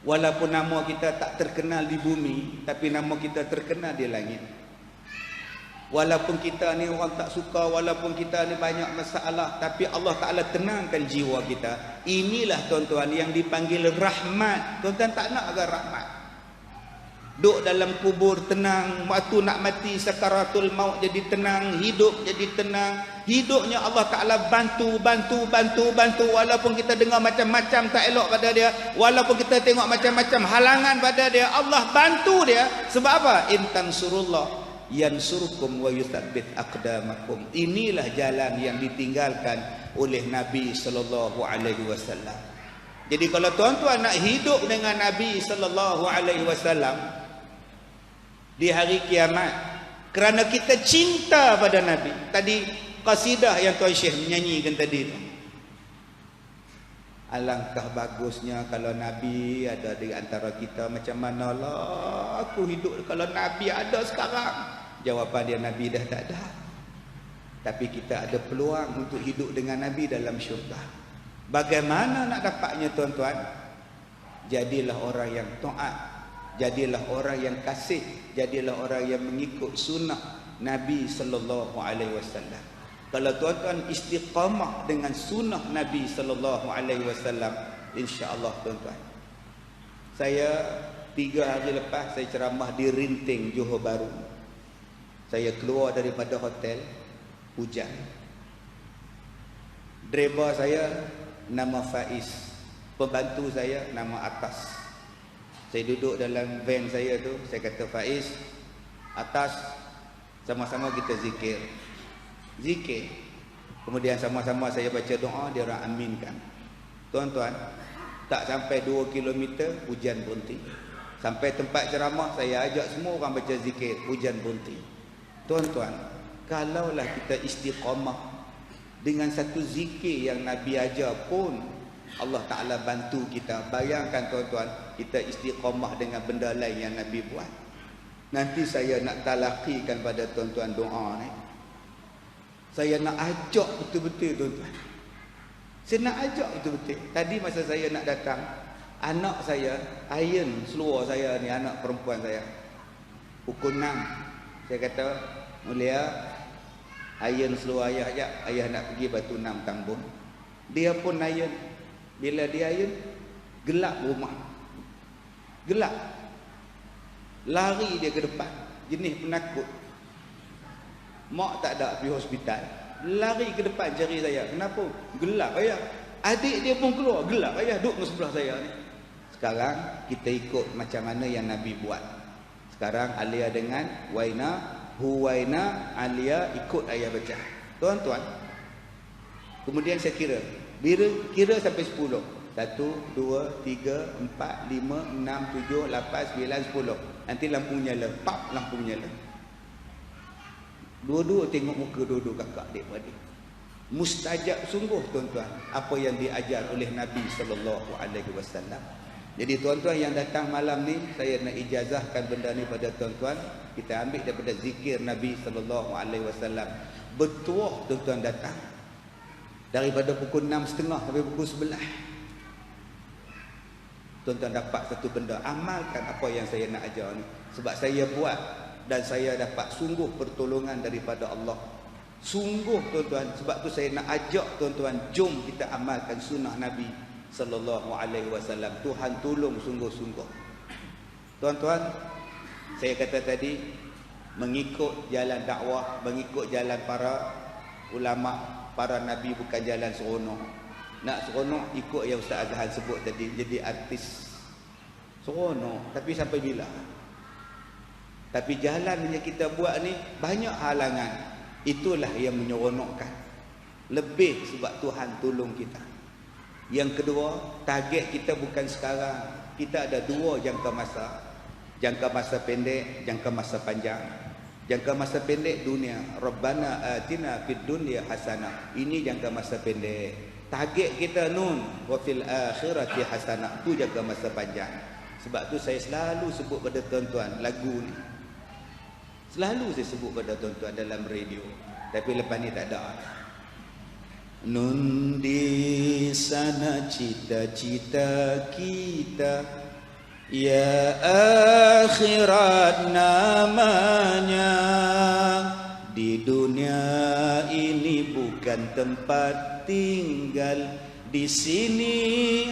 Walaupun nama kita tak terkenal di bumi, tapi nama kita terkenal di langit. Walaupun kita ni orang tak suka, walaupun kita ni banyak masalah, tapi Allah Ta'ala tenangkan jiwa kita. Inilah tuan-tuan yang dipanggil rahmat. Tuan-tuan tak nak agar rahmat? Duduk dalam kubur tenang, waktu nak mati sakaratul maut jadi tenang, hidup jadi tenang. Hidupnya Allah Ta'ala bantu. Walaupun kita dengar macam-macam tak elok pada dia, walaupun kita tengok macam-macam halangan pada dia, Allah bantu dia. Sebab apa? Intan surullah yansurukum wa yutsabbit aqdamakum. Inilah jalan yang ditinggalkan oleh Nabi sallallahu alaihi wasallam. Jadi kalau tuan-tuan nak hidup dengan Nabi sallallahu alaihi wasallam di hari kiamat, kerana kita cinta pada Nabi. Tadi qasidah yang Tuan Syekh menyanyikan tadi tu, alangkah bagusnya kalau Nabi ada di antara kita. Macam manalah aku hidup kalau Nabi ada sekarang? Jawapan dia, Nabi dah tak ada. Tapi kita ada peluang untuk hidup dengan Nabi dalam syurga. Bagaimana nak dapatnya tuan-tuan? Jadilah orang yang taat, jadilah orang yang kasih, jadilah orang yang mengikut sunnah Nabi sallallahu alaihi wasallam. Kalau tuan-tuan istiqamah dengan sunnah Nabi sallallahu alaihi wasallam, insya-Allah tuan-tuan. Saya 3 hari lepas saya ceramah di Rinting, Johor Bahru. Saya keluar daripada hotel, hujan. Driver saya nama Faiz, pembantu saya nama Atas. Saya duduk dalam van saya tu, saya kata, Faiz, Atas, sama-sama kita zikir. Kemudian sama-sama saya baca doa, dia orang aminkan. Tuan-tuan, tak sampai 2 km hujan berhenti. Sampai tempat ceramah, saya ajak semua orang baca zikir, hujan berhenti. Tuan-tuan, kalaulah kita istiqamah dengan satu zikir yang Nabi ajar pun, Allah Ta'ala bantu kita. Bayangkan tuan-tuan, kita istiqamah dengan benda lain yang Nabi buat. Nanti saya nak talaqikan pada tuan-tuan doa ni. Saya nak ajak betul-betul tuan-tuan. Saya nak ajak betul-betul. Tadi masa saya nak datang, anak saya, Ayan seluar saya ni, anak perempuan saya, pukul 6. Saya kata, Mulia, Ayan seluar ayah ajak, ayah nak pergi Batu 6 Tambun. Dia pun Ayan. Bila dia Ayan, gelap rumah. Gelap. Lari dia ke depan, jenis penakut. Mak tak ada pergi hospital, lari ke depan cari saya. Kenapa? Gelap ayah. Adik dia pun keluar, gelap ayah, duduk di sebelah saya ni. Sekarang kita ikut macam mana yang Nabi buat. Sekarang Alia dengan Waina, Huwaina, Alia ikut ayah baca. Tuan-tuan, kemudian saya kira sampai 10. 1, 2, 3, 4, 5, 6, 7, 8, 9, 10. Nanti lampu nyala, pap, lampu nyala. Dua-dua tengok muka dua-dua kakak adik-beradik. Mustajab sungguh tuan-tuan apa yang diajar oleh Nabi sallallahu alaihi wasallam. Jadi tuan-tuan yang datang malam ni, saya nak ijazahkan benda ni pada tuan-tuan. Kita ambil daripada zikir Nabi sallallahu alaihi wasallam. Bertuah tuan-tuan datang daripada pukul 6.30 sampai pukul 11. Tuan-tuan dapat satu benda, amalkan apa yang saya nak ajar ni. Sebab saya buat dan saya dapat sungguh pertolongan daripada Allah. Sungguh tuan-tuan, sebab tu saya nak ajak tuan-tuan, jom kita amalkan sunnah Nabi sallallahu alaihi wasallam. Tuhan tolong sungguh-sungguh. Tuan-tuan, saya kata tadi, mengikut jalan dakwah, mengikut jalan para ulama, para nabi, bukan jalan seronok. Nak seronok ikut yang Ustaz Azhan sebut tadi, jadi artis seronok, tapi sampai bila? Tapi jalan yang kita buat ni banyak halangan. Itulah yang menyeronokkan. Lebih sebab Tuhan tolong kita. Yang kedua, target kita bukan sekarang. Kita ada 2 jangka masa. Jangka masa pendek, jangka masa panjang. Jangka masa pendek dunia. Rabbana atina fid dunya hasanah. Ini jangka masa pendek. Target kita nun wa fil akhirati hasanah. Tu jangka masa panjang. Sebab tu saya selalu sebut pada tuan-tuan lagu ni. Selalu saya sebut pada tuan-tuan dalam radio. Tapi lepas ni tak ada. Nun di sana cita-cita kita, Ya akhirat namanya, di dunia ini bukan tempat tinggal, di sini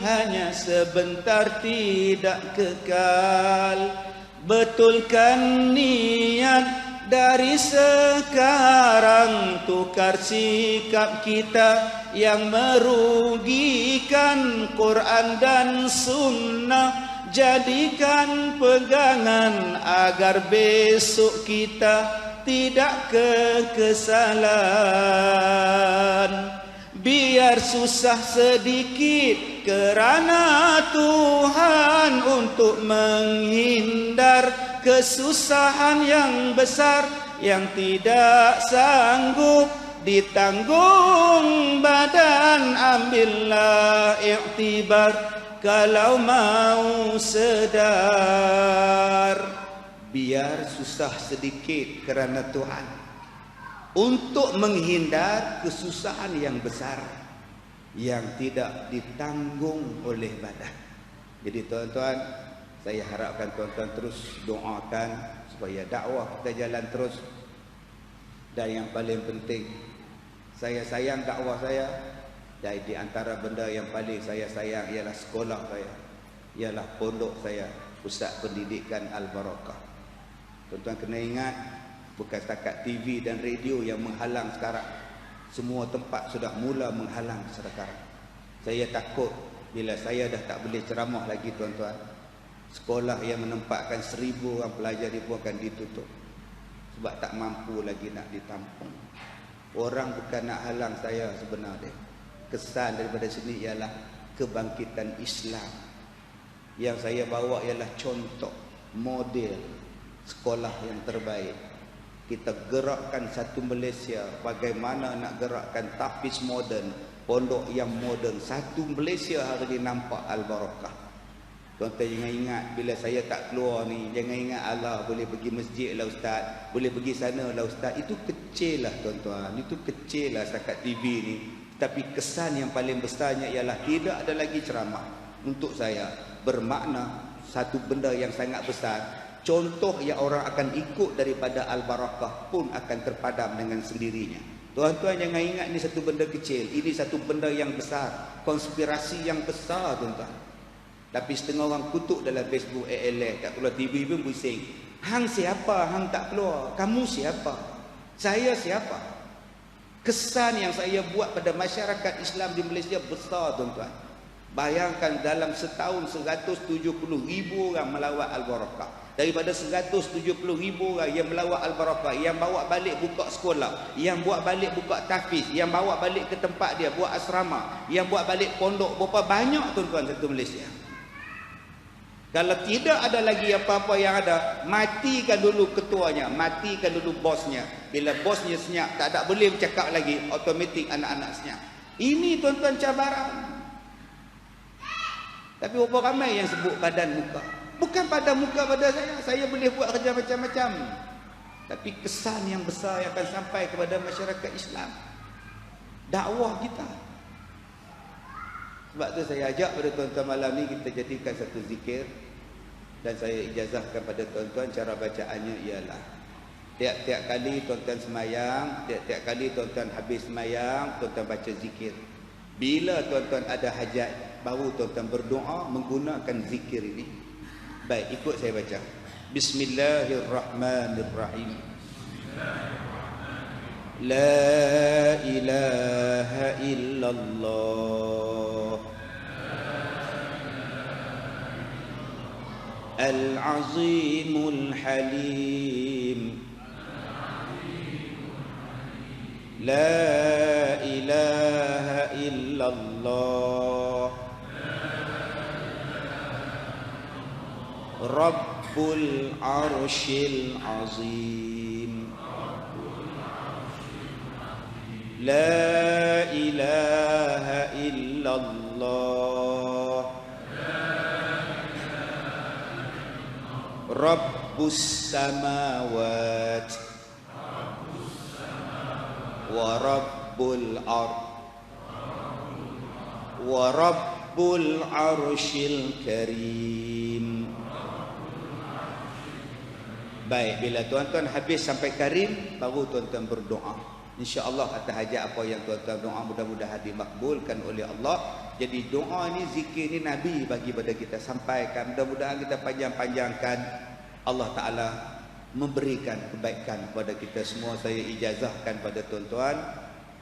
hanya sebentar tidak kekal. Betulkan niat dari sekarang, tukar sikap kita yang merugikan Quran dan Sunnah. Jadikan pegangan agar besok kita tidak kekesalan. Biar susah sedikit kerana Tuhan, untuk menghindar kesusahan yang besar yang tidak sanggup ditanggung badan. Ambillah iktibar kalau mau sedar. Biar susah sedikit kerana Tuhan, untuk menghindar kesusahan yang besar yang tidak ditanggung oleh badan. Jadi tuan-tuan, saya harapkan tuan-tuan terus doakan supaya dakwah kita jalan terus. Dan yang paling penting, saya sayang dakwah saya. Dan di antara benda yang paling saya sayang ialah sekolah saya, ialah pondok saya, Pusat Pendidikan Al-Barakah. Tuan-tuan kena ingat, bukan setakat TV dan radio yang menghalang sekarang. Semua tempat sudah mula menghalang sekarang. Saya takut bila saya dah tak boleh ceramah lagi tuan-tuan, sekolah yang menempatkan 1000 orang pelajar itu akan ditutup. Sebab tak mampu lagi nak ditampung. Orang bukan nak halang saya sebenarnya. Kesan daripada sini ialah kebangkitan Islam. Yang saya bawa ialah contoh, model sekolah yang terbaik. Kita gerakkan satu Malaysia, bagaimana nak gerakkan tahfiz moden, pondok yang moden. Satu Malaysia hari ini nampak Al-Barakah. Tuan-tuan jangan ingat bila saya tak keluar ni, jangan ingat Allah boleh pergi masjid lah ustaz, boleh pergi sana lah ustaz. Itu kecil lah tuan-tuan, itu kecil lah setakat TV ni. Tapi kesan yang paling besarnya ialah tidak ada lagi ceramah. Untuk saya bermakna satu benda yang sangat besar. Contoh yang orang akan ikut daripada Al-Barakah pun akan terpadam dengan sendirinya. Tuan-tuan jangan ingat ini satu benda kecil, ini satu benda yang besar, konspirasi yang besar tuan-tuan. Tapi setengah orang kutuk dalam Facebook, tak keluar TV pun pusing. Hang siapa? Hang tak keluar. Kamu siapa? Saya siapa? Kesan yang saya buat pada masyarakat Islam di Malaysia besar tuan-tuan. Bayangkan dalam setahun 170,000 orang melawat Al-Barakah. Daripada 170,000 orang yang melawat Al-Barakah, yang bawa balik buka sekolah, yang buat balik buka tahfiz, yang bawa balik ke tempat dia buat asrama, yang buat balik pondok, berapa banyak tuan-tuan satu Malaysia. Kalau tidak ada lagi apa-apa yang ada, matikan dulu ketuanya, matikan dulu bosnya. Bila bosnya senyap, tak ada boleh bercakap lagi, automatik anak-anak senyap. Ini tuan-tuan cabaran. Tapi berapa ramai yang sebut padan muka. Bukan pada muka pada saya boleh buat kerja macam-macam. Tapi kesan yang besar yang akan sampai kepada masyarakat Islam, dakwah kita. Sebab tu saya ajak pada tuan-tuan malam ni kita jadikan satu zikir. Dan saya ijazahkan pada tuan-tuan cara bacaannya ialah tiap-tiap kali tuan-tuan semayang, tiap-tiap kali tuan-tuan habis semayang, tuan-tuan baca zikir. Bila tuan-tuan ada hajat, baru tuan-tuan berdoa menggunakan zikir ini. Baik, ikut saya baca. Bismillahirrahmanirrahim. La ilaha illallah Al-Azimul Halim. La ilaha illallah Rabbul Arshil Azim. La ilaha illallah Rabbus samawat wa rabbul ard wa rabbul Rabbul Arsyil Karim. Baik, bila tuan-tuan habis sampai karim, baru tuan-tuan berdoa. InsyaAllah atas hajat apa yang tuan-tuan doa, mudah-mudahan dimakbulkan oleh Allah. Jadi doa ni, zikir ni Nabi bagi pada kita, sampaikan. Mudah-mudahan kita panjang-panjangkan. Allah Ta'ala memberikan kebaikan kepada kita semua. Saya ijazahkan pada tuan-tuan,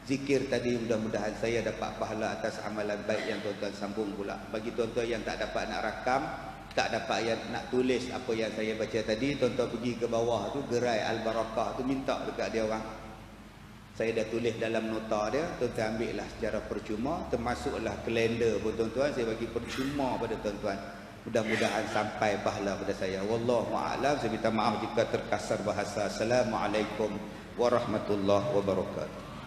zikir tadi mudah-mudahan saya dapat pahala atas amalan baik yang tuan-tuan sambung pula. Bagi tuan-tuan yang tak dapat nak rakam, tak dapat yang nak tulis apa yang saya baca tadi, tuan-tuan pergi ke bawah tu, gerai Al-Barakah tu, minta dekat dia orang. Saya dah tulis dalam nota dia, tuan-tuan ambil lah secara percuma, termasuklah kalender pun tuan-tuan, saya bagi percuma pada tuan-tuan. Mudah-mudahan sampai pahala pada saya. Wallahu a'lam. Saya minta maaf jika terkasar bahasa. Assalamualaikum warahmatullahi wabarakatuh.